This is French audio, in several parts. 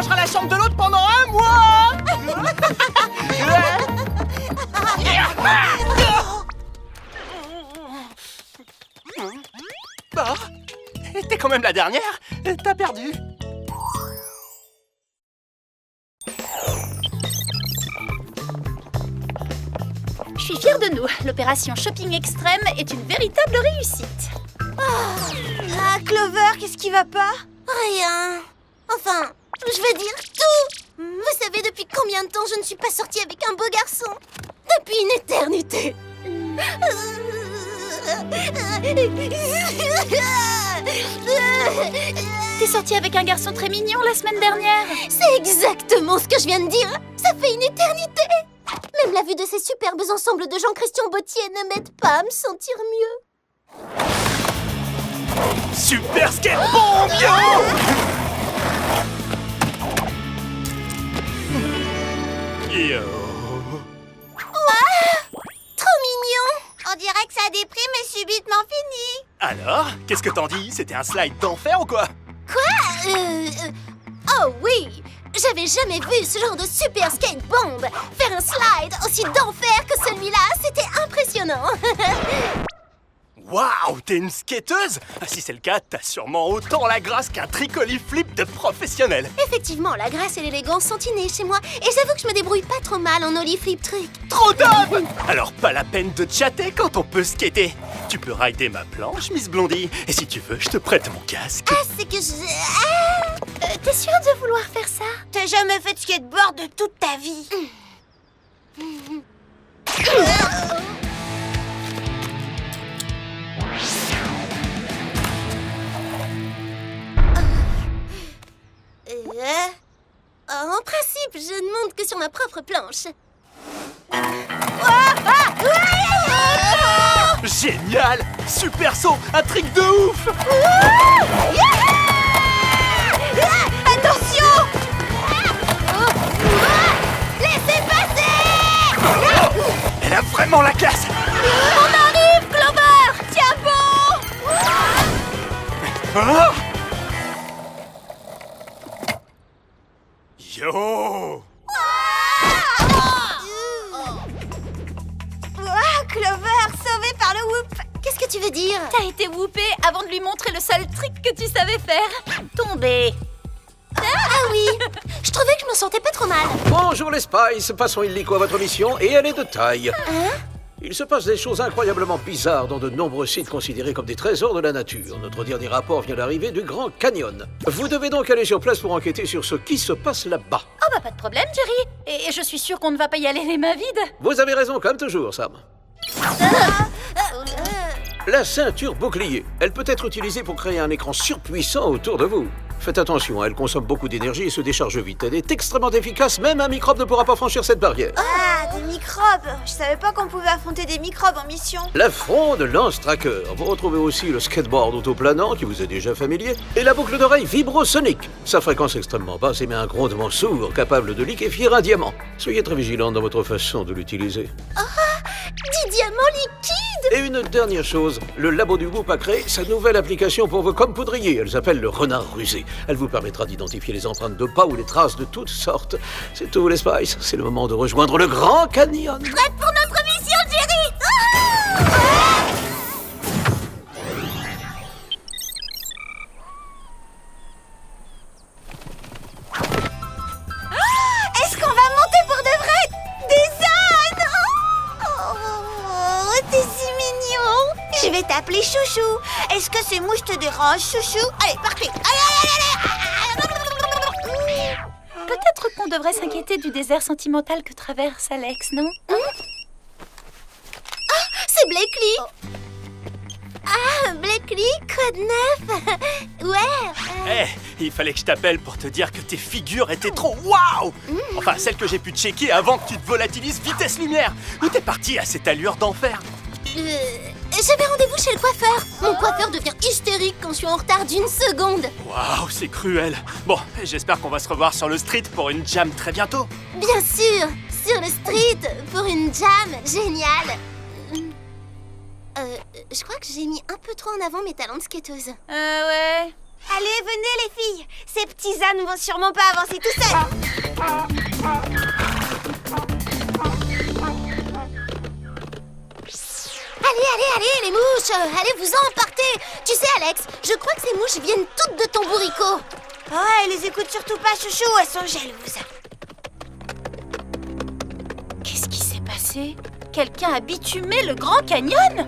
rangera la chambre de l'autre pendant 1 mois. Bon, t'es quand même la dernière. T'as perdu. Je suis fière de nous. L'opération Shopping Extrême est une véritable réussite. Ah, Clover, qu'est-ce qui va pas? Rien. Enfin, je veux dire tout. Vous savez depuis combien de temps je ne suis pas sortie avec un beau garçon? Depuis une éternité. T'es sortie avec un garçon très mignon la semaine dernière. C'est exactement ce que je viens de dire. Ça fait une éternité. Même la vue de ces superbes ensembles de Jean-Christian Bottier ne m'aide pas à me sentir mieux. Super skate bomb, yo! Yo! Trop mignon. On dirait que ça déprime et subitement fini. Alors, qu'est-ce que t'en dis? C'était un slide d'enfer ou quoi? Oh oui. J'avais jamais vu ce genre de super skate bomb. Faire un slide aussi d'enfer que celui-là, c'était impressionnant. Waouh, t'es une skateuse? Si c'est le cas, t'as sûrement autant la grâce qu'un tricoli flip de professionnel. Effectivement, la grâce et l'élégance sont innées chez moi. Et j'avoue que je me débrouille pas trop mal en ollie flip truc. Trop top! Alors pas la peine de chatter quand on peut skater. Tu peux rider ma planche, Miss Blondie. Et si tu veux, je te prête mon casque. Ah, c'est que je... T'es sûre de vouloir faire ça? T'as jamais fait de skateboard de toute ta vie. En principe, je ne monte que sur ma propre planche. Génial! Super saut! Un trick de ouf! Attention! Laissez passer! Elle a vraiment la classe! On arrive, Clover! Tiens bon! Ah! Yo! Clover, sauvée par le whoop. Qu'est-ce que tu veux dire? T'as été whoopée avant de lui montrer le seul trick que tu savais faire. Tomber. Ah oui! Je trouvais que je me sentais pas trop mal. Bonjour les Spice, passons illico à votre mission et elle est de taille. Il se passe des choses incroyablement bizarres dans de nombreux sites considérés comme des trésors de la nature. Notre dernier rapport vient d'arriver du Grand Canyon. Vous devez donc aller sur place pour enquêter sur ce qui se passe là-bas. Oh bah pas de problème, Jerry. Et je suis sûre qu'on ne va pas y aller les mains vides. Vous avez raison comme toujours, Sam. La ceinture bouclier. Elle peut être utilisée pour créer un écran surpuissant autour de vous. Faites attention, elle consomme beaucoup d'énergie et se décharge vite. Elle est extrêmement efficace, même un microbe ne pourra pas franchir cette barrière. Ah, des microbes. Je savais pas qu'on pouvait affronter des microbes en mission. La fronde Lance Tracker. Vous retrouvez aussi le skateboard autoplanant qui vous est déjà familier et la boucle d'oreille vibrosonique. Sa fréquence extrêmement basse émet un grondement sourd capable de liquéfier un diamant. Soyez très vigilant dans votre façon de l'utiliser. 10 diamants liquides! Et une dernière chose, le labo du Whoop a créé sa nouvelle application pour vos commes poudriers. Elle s'appelle le renard rusé. Elle vous permettra d'identifier les empreintes de pas ou les traces de toutes sortes. C'est tout les Spice, c'est le moment de rejoindre le Grand Canyon. Prête pour notre mission, Jerry! Est-ce qu'on va monter pour de vrai? Des ânes! Oh, t'es si mignon! Je vais t'appeler Chouchou. Est-ce que ces mouches te dérangent, Chouchou? Allez, partez! Allez! Peut-être qu'on devrait s'inquiéter du désert sentimental que traverse Alex, non? C'est Blakely! Ah, Blakely, quoi de neuf? Ouais. Il fallait que je t'appelle pour te dire que tes figures étaient trop waouh! Enfin, celles que j'ai pu checker avant que tu te volatilises vitesse lumière. Où t'es parti à cette allure d'enfer? J'avais rendez-vous chez le coiffeur. Mon coiffeur devient hystérique quand je suis en retard d'une seconde. Waouh, c'est cruel. Bon, j'espère qu'on va se revoir sur le street pour une jam très bientôt. Bien sûr, sur le street, pour une jam géniale. Je crois que j'ai mis un peu trop en avant mes talents de skateuse. Ouais. Allez, venez les filles. Ces petits ânes vont sûrement pas avancer tout seuls. Allez, les mouches, allez-vous-en, partez. Tu sais, Alex, je crois que ces mouches viennent toutes de ton bourricot. Oh, les écoute surtout pas, chouchou, elles sont jalouses. Qu'est-ce qui s'est passé? Quelqu'un a bitumé le Grand Canyon?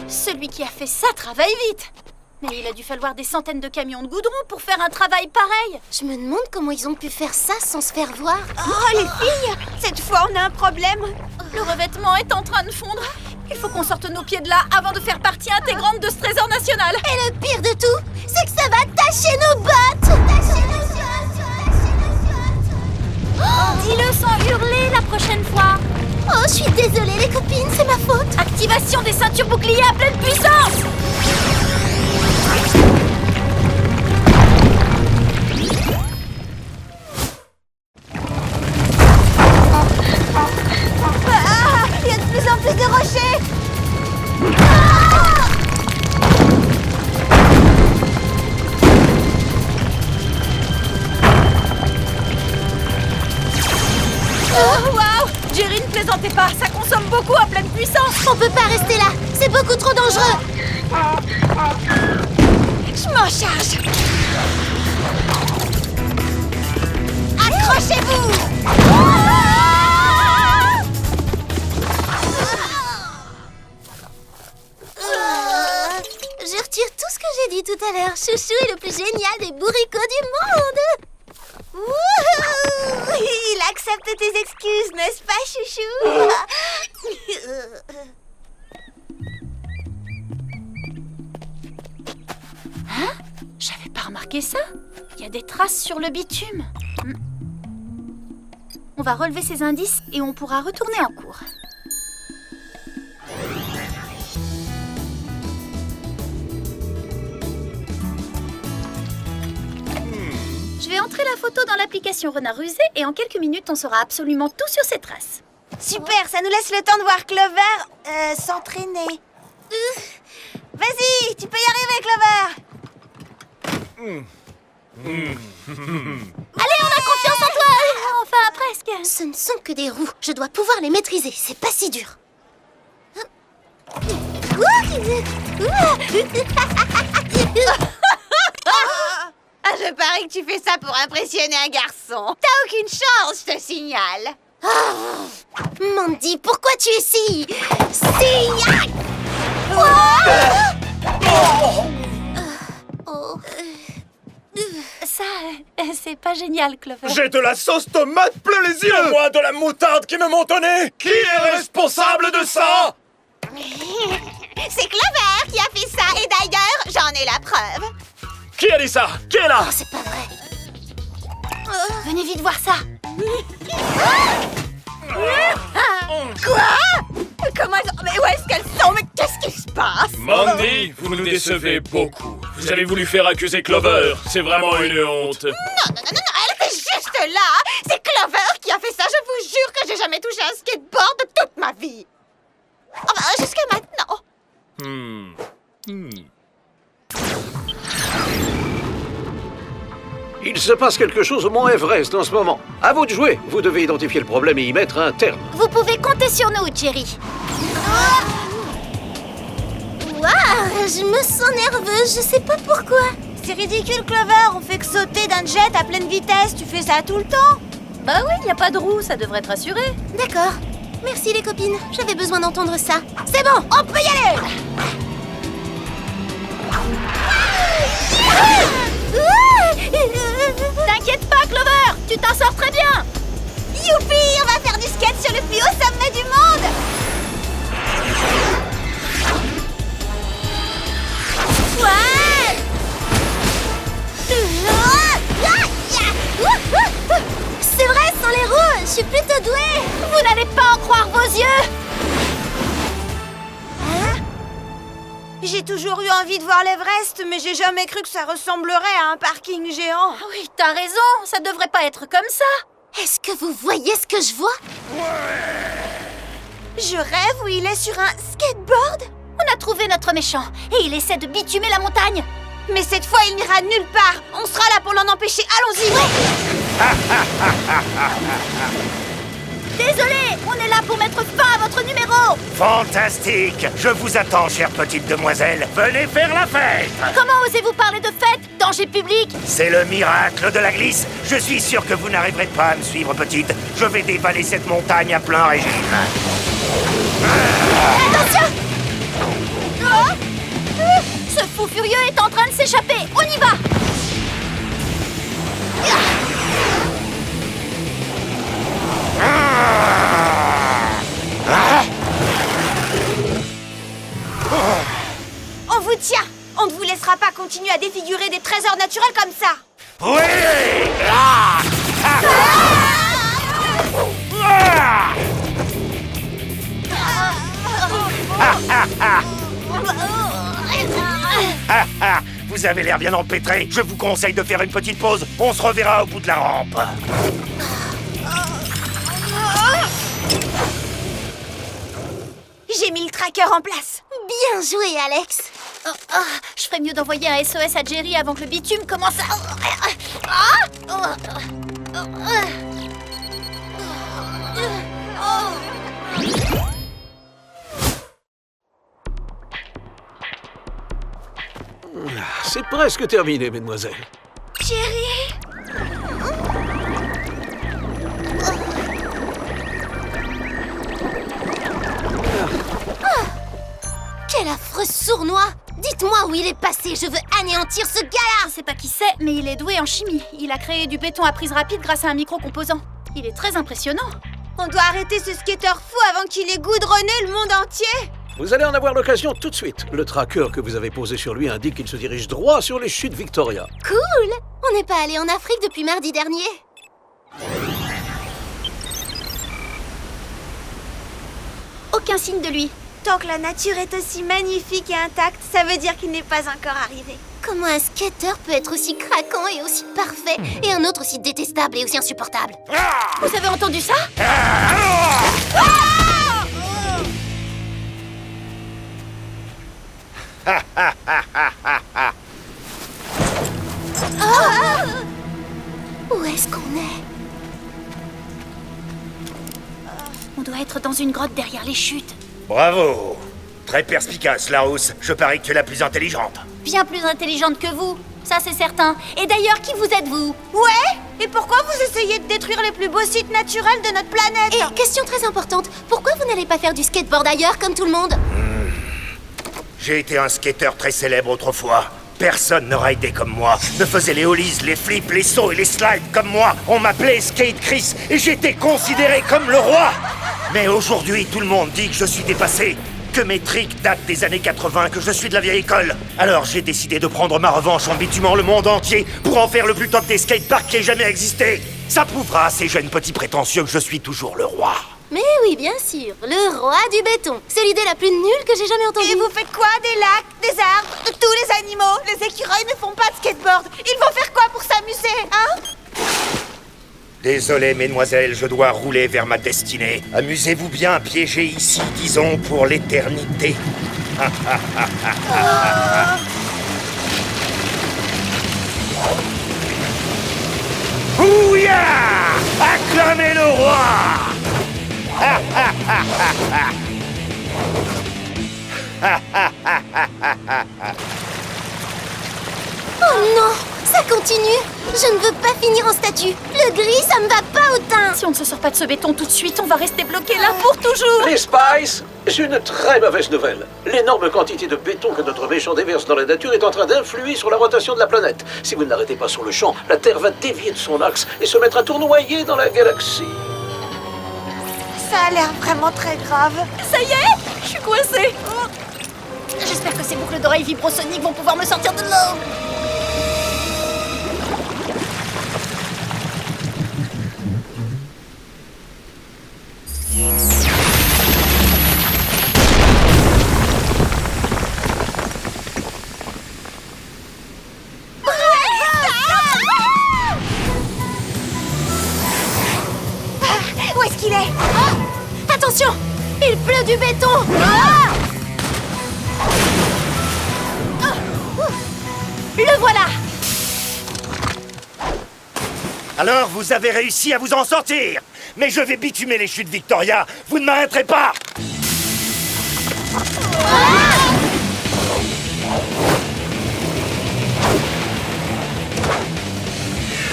Celui qui a fait ça travaille vite. Mais il a dû falloir des centaines de camions de goudron pour faire un travail pareil. Je me demande comment ils ont pu faire ça sans se faire voir. Oh, les filles, cette fois on a un problème. Le revêtement est en train de fondre. Il faut qu'on sorte nos pieds de là avant de faire partie intégrante de ce trésor national. Et le pire de tout, c'est que ça va tacher nos bottes. Dis-le sans hurler la prochaine fois. Oh, je suis désolée les copines, c'est ma faute. Activation des ceintures boucliers à pleine puissance. Il y a de plus en plus de rochers. Oh, waouh! Jerry, ne plaisantez pas, ça consomme beaucoup à pleine puissance. On peut pas rester là, c'est beaucoup trop dangereux. Je m'en charge. Accrochez-vous. Je retire tout ce que j'ai dit tout à l'heure. Chouchou est le plus génial des bourricots du monde. Wouhou! Il accepte tes excuses, n'est-ce pas, chouchou? J'avais pas remarqué ça. Il y a des traces sur le bitume. On va relever ces indices et on pourra retourner en cours. Je vais entrer la photo dans l'application Renard Rusé et en quelques minutes, on saura absolument tout sur ces traces. Super, ça nous laisse le temps de voir Clover s'entraîner. Vas-y, tu peux y arriver, Clover. Allez, on a confiance en toi. Enfin, presque. Ce ne sont que des roues. Je dois pouvoir les maîtriser. C'est pas si dur. Ah, je parie que tu fais ça pour impressionner un garçon. T'as aucune chance, je te signale. Mandy, pourquoi tu es si... Ça, c'est pas génial, Clover. J'ai de la sauce tomate plein les yeux. Moi, de la moutarde qui me monte au nez. Qui est responsable de ça? C'est Clover qui a fait ça et d'ailleurs, j'en ai la preuve. Qui a dit ça? Qui est là? C'est pas vrai. Venez vite voir ça. Quoi? Comment elles... Mais où est-ce qu'elles sont? Mais qu'est-ce qui se passe? Mandy, vous nous décevez beaucoup. Vous avez voulu faire accuser Clover. C'est vraiment une honte. Non, elle était juste là. C'est Clover qui a fait ça. Je vous jure que j'ai jamais touché un skateboard de toute ma vie. Enfin, jusqu'à maintenant. Il se passe quelque chose au mont Everest en ce moment. À vous de jouer. Vous devez identifier le problème et y mettre un terme. Vous pouvez compter sur nous, Jerry. Waouh, je me sens nerveuse, je sais pas pourquoi. C'est ridicule, Clover. On fait que sauter d'un jet à pleine vitesse. Tu fais ça tout le temps. Bah oui, y a pas de roue, ça devrait te rassurer. D'accord. Merci les copines, j'avais besoin d'entendre ça. C'est bon, on peut y aller. T'inquiète pas, Clover, tu t'en sors très bien. Youpi, on va faire du skate sur le plus haut sommet du monde. C'est vrai, sans les roues, je suis plutôt douée. Vous n'allez pas en croire vos yeux. J'ai toujours eu envie de voir l'Everest, mais j'ai jamais cru que ça ressemblerait à un parking géant. Ah oui, t'as raison, ça devrait pas être comme ça. Est-ce que vous voyez ce que je vois? Je rêve où il est sur un skateboard. On a trouvé notre méchant, et il essaie de bitumer la montagne. Mais cette fois, il n'ira nulle part. On sera là pour l'en empêcher. Allons-y. Désolé, on est là pour mettre fin à votre numéro. Fantastique! Je vous attends, chère petite demoiselle. Venez faire la fête! Comment osez-vous parler de fête? Danger public? C'est le miracle de la glisse. Je suis sûr que vous n'arriverez pas à me suivre, petite. Je vais dévaler cette montagne à plein régime. Attention! Ce fou furieux est en train de s'échapper. On y va! On vous tient. On ne vous laissera pas continuer à défigurer des trésors naturels comme ça. Oui! Ah! Ah! Ah! Vous avez l'air bien empêtré. Je vous conseille de faire une petite pause. On se reverra au bout de la rampe. J'ai mis le tracker en place. Bien joué, Alex. Je ferais mieux d'envoyer un SOS à Jerry avant que le bitume commence à... C'est presque terminé, mesdemoiselles. Quel affreux sournois! Dites-moi où il est passé, je veux anéantir ce gars-là! Je sais pas qui c'est, mais il est doué en chimie. Il a créé du béton à prise rapide grâce à un micro-composant. Il est très impressionnant. On doit arrêter ce skater fou avant qu'il ait goudronné le monde entier. Vous allez en avoir l'occasion tout de suite. Le tracker que vous avez posé sur lui indique qu'il se dirige droit sur les chutes Victoria. Cool! On n'est pas allé en Afrique depuis mardi dernier. Aucun signe de lui. Tant que la nature est aussi magnifique et intacte, ça veut dire qu'il n'est pas encore arrivé. Comment un skater peut être aussi craquant et aussi parfait, et un autre aussi détestable et aussi insupportable? Vous avez entendu ça? Où est-ce qu'on est? On doit être dans une grotte derrière les chutes. Bravo! Très perspicace, Larousse. Je parie que tu es la plus intelligente. Bien plus intelligente que vous, ça c'est certain. Et d'ailleurs, qui vous êtes-vous? Ouais? Et pourquoi vous essayez de détruire les plus beaux sites naturels de notre planète? Et question très importante, pourquoi vous n'allez pas faire du skateboard ailleurs comme tout le monde? J'ai été un skateur très célèbre autrefois. Personne ne raidait comme moi, ne faisait les ollies, les flips, les sauts et les slides comme moi. On m'appelait Skate Chris et j'étais considéré comme le roi. Mais aujourd'hui, tout le monde dit que je suis dépassé, que mes tricks datent des années 80, que je suis de la vieille école. Alors j'ai décidé de prendre ma revanche en bitumant le monde entier pour en faire le plus top des skateparks qui ait jamais existé. Ça prouvera à ces jeunes petits prétentieux que je suis toujours le roi. Mais oui, bien sûr, le roi du béton. C'est l'idée la plus nulle que j'ai jamais entendue. Et vous faites quoi? Des lacs, des arbres, de tous les animaux? Les écureuils ne font pas de skateboard. Ils vont faire quoi pour s'amuser, hein? Désolé, mesdemoiselles, je dois rouler vers ma destinée. Amusez-vous bien, piégé ici, disons, pour l'éternité. Ouya! Acclamez le roi! Oh non, ça continue. Je ne veux pas finir en statue. Le gris, ça me va pas au teint. Si on ne se sort pas de ce béton tout de suite, on va rester bloqué là pour toujours. Les Spice, j'ai une très mauvaise nouvelle. L'énorme quantité de béton que notre méchant déverse dans la nature est en train d'influer sur la rotation de la planète. Si vous ne l'arrêtez pas sur le champ, la Terre va dévier de son axe et se mettre à tournoyer dans la galaxie. Ça a l'air vraiment très grave. Ça y est, je suis coincée. J'espère que ces boucles d'oreilles vibrosoniques vont pouvoir me sortir de l'eau. Où est-ce qu'il est? Attention, il pleut du béton. Ah! Le voilà! Alors, vous avez réussi à vous en sortir. Mais je vais bitumer les chutes Victoria. Vous ne m'arrêterez pas.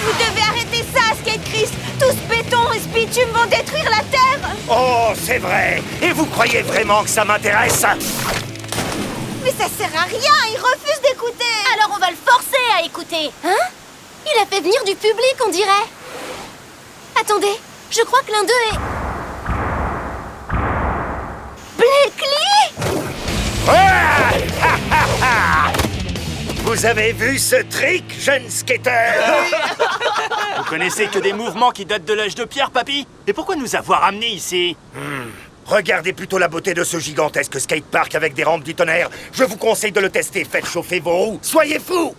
Vous devez arrêter ça, Skate Chris. Tout ce béton et ce bitume vont détruire la Terre. Oh, c'est vrai. Et vous croyez vraiment que ça m'intéresse? Mais ça sert à rien, il refuse d'écouter. Alors on va le forcer à écouter. Hein? Il a fait venir du public, on dirait. Attendez, je crois que l'un d'eux est... Blakely! Vous avez vu ce trick, jeune skater? Vous connaissez que des mouvements qui datent de l'âge de pierre, papy? Et pourquoi nous avoir amenés ici? Regardez plutôt la beauté de ce gigantesque skatepark avec des rampes du tonnerre. Je vous conseille de le tester. Faites chauffer vos roues. Soyez fous!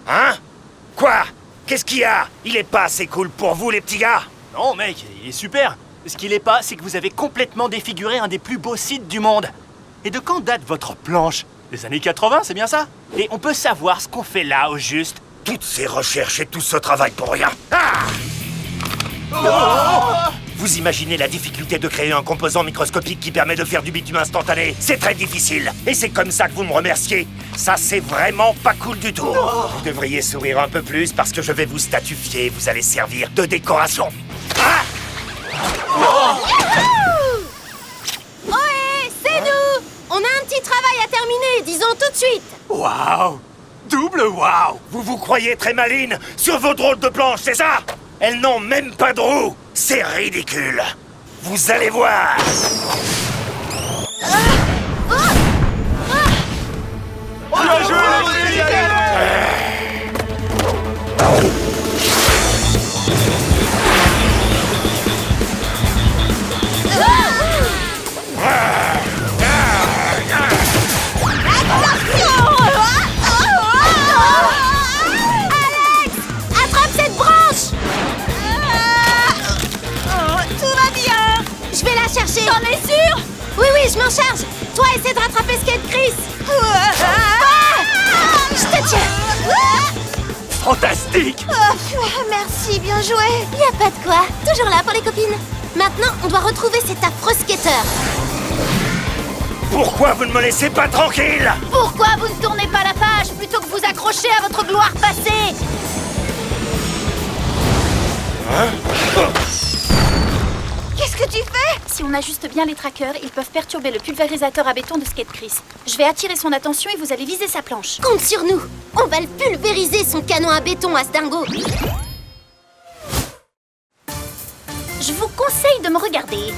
Hein? Quoi? Qu'est-ce qu'il y a? Il est pas assez cool pour vous, les petits gars? Non, mec, il est super. Ce qu'il est pas, c'est que vous avez complètement défiguré un des plus beaux sites du monde. Et de quand date votre planche? Les années 80, c'est bien ça? Et on peut savoir ce qu'on fait là, au juste? Toutes ces recherches et tout ce travail pour rien. Ah! Vous imaginez la difficulté de créer un composant microscopique qui permet de faire du bitume instantané? C'est très difficile. Et c'est comme ça que vous me remerciez. Ça, c'est vraiment pas cool du tout. Vous devriez sourire un peu plus parce que je vais vous statufier. Vous allez servir de décoration. Ah! Ohé, c'est nous! On a un petit travail à terminer, disons tout de suite. Waouh! Double waouh! Vous vous croyez très maline sur vos drôles de planches, c'est ça? Elles n'ont même pas de roues. C'est ridicule. Vous allez voir. Bien joué, Alex! Attrape cette branche! Tout va bien. Je vais la chercher. T'en es sûr? Oui, je m'en charge. Toi, essaie de rattraper Skate Chris. Je te tiens. Fantastique! Merci, bien joué. Y a pas de quoi. Toujours là pour les copines. Maintenant, on doit retrouver cet affreux skater. Pourquoi vous ne me laissez pas tranquille? Pourquoi vous ne tournez pas la page plutôt que vous accrocher à votre gloire passée? Qu'est-ce que tu fais? Si on ajuste bien les trackers, ils peuvent perturber le pulvérisateur à béton de Skate Chris. Je vais attirer son attention et vous allez viser sa planche. Compte sur nous. On va le pulvériser, son canon à béton à ce dingo. Je vous conseille de me regarder.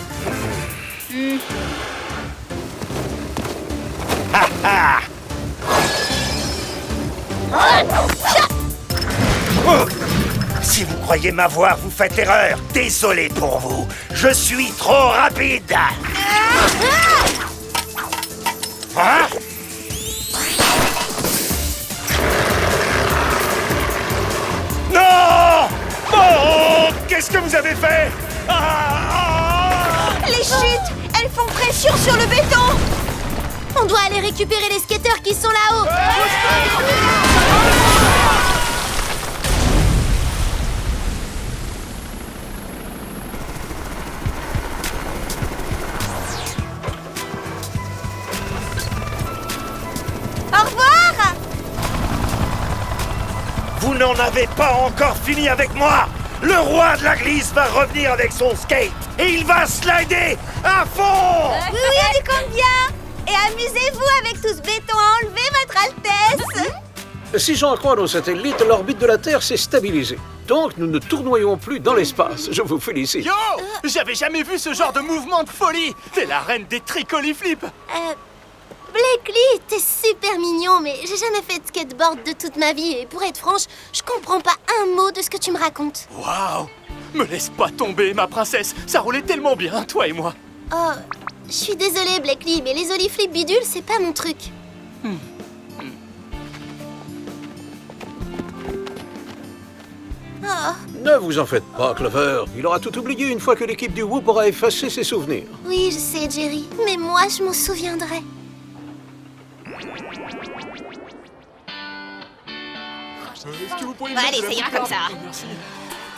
Si vous croyez m'avoir, vous faites erreur. Désolé pour vous. Je suis trop rapide. Hein? Non! Oh! Qu'est-ce que vous avez fait? Les chutes, elles font pression sur le béton. On doit aller récupérer les skateurs qui sont là-haut. Au revoir. Vous n'en avez pas encore fini avec moi. Le roi de la glisse va revenir avec son skate et il va slider à fond. Oui, tu comptes bien. Et amusez-vous avec tout ce béton à enlever, votre Altesse. Si j'en crois nos satellites, l'orbite de la Terre s'est stabilisée. Donc nous ne tournoyons plus dans l'espace. Je vous félicite. Yo! J'avais jamais vu ce genre de mouvement de folie! T'es la reine des tricoliflips! Blakely, t'es super mignon, mais j'ai jamais fait de skateboard de toute ma vie et pour être franche, je comprends pas un mot de ce que tu me racontes. Waouh! Me laisse pas tomber, ma princesse! Ça roulait tellement bien, toi et moi! Oh, je suis désolée, Blakely, mais les oliflips bidules, c'est pas mon truc. Oh, Ne vous en faites pas, Clover. Il aura tout oublié une fois que l'équipe du Whoop aura effacé ses souvenirs. oui, je sais, Jerry, mais moi, je m'en souviendrai. Est-ce que vous pourriez Bon, allez, ça ira comme ça. Merci.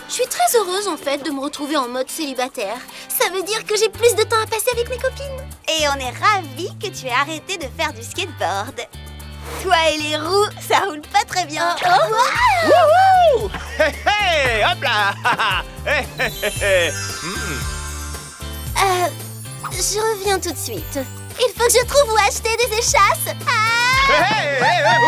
Je suis très heureuse en fait de me retrouver en mode célibataire. Ça veut dire que j'ai plus de temps à passer avec mes copines. Et on est ravis que tu aies arrêté de faire du skateboard. Toi et les roues, ça roule pas très bien. Wouhou! Hé hé! Hop là! Hé hé hé hé! Je reviens tout de suite. Il faut que je trouve où acheter des échasses. Ah! Hé hé!